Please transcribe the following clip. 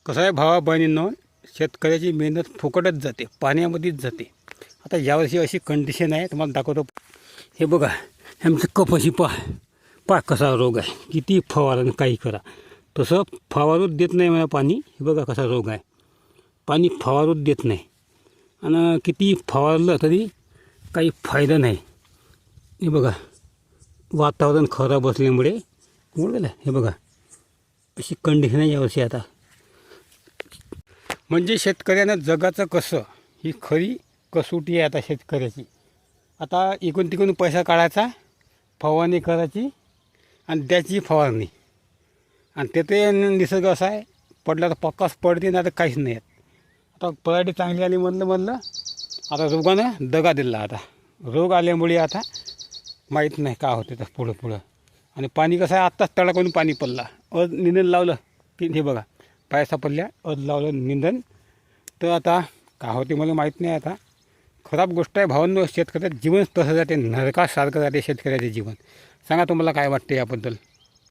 कसं आहे भावा बहिणींनो, शेतकऱ्याची मेहनत फुकटच जाते, पाण्यामध्येच जाते. आता यावर्षी अशी कंडिशन आहे, तुम्हाला दाखवतो. हे बघा, आमचं कपाशी पा कसा रोग आहे. किती फवारा काही करा तसं फवारूच देत नाही मला पाणी. हे बघा कसा रोग आहे, पाणी फवारूच देत नाही. आणि किती फवारलं तरी काही फायदा नाही. हे बघा, वातावरण खराब असल्यामुळे मुळे हे बघा अशी कंडिशन आहे यावर्षी. आता म्हणजे शेतकऱ्यानं जगाचं कसं, ही खरी कसोटी आहे आता शेतकऱ्याची. आता इकडून तिकडून पैसा काढायचा, फवारणी करायची आणि द्यायची फवारणी. आणि ते निसर्ग असा आहे, पडला तर पक्काच पडते, नाही तर काहीच नाही आहेत. आता पराठी चांगली आली म्हणलं आता रोगानं दगा दिला. आता रोग आल्यामुळे आता माहीत नाही का होते तर पुढं. आणि पाणी कसं आहे, आत्ताच तडाकडून पाणी पडला. निंदन लावलं की हे बघा पायसा पडल्या, लावलं निंदन. तर आता का होते मला माहीत नाही. आता खराब गोष्ट आहे भावांनो. शेतकऱ्याचं जीवन तसं जाते, नरकासारखं जाते शेतकऱ्याचे जीवन. सांगा तुम्हाला काय वाटते याबद्दल.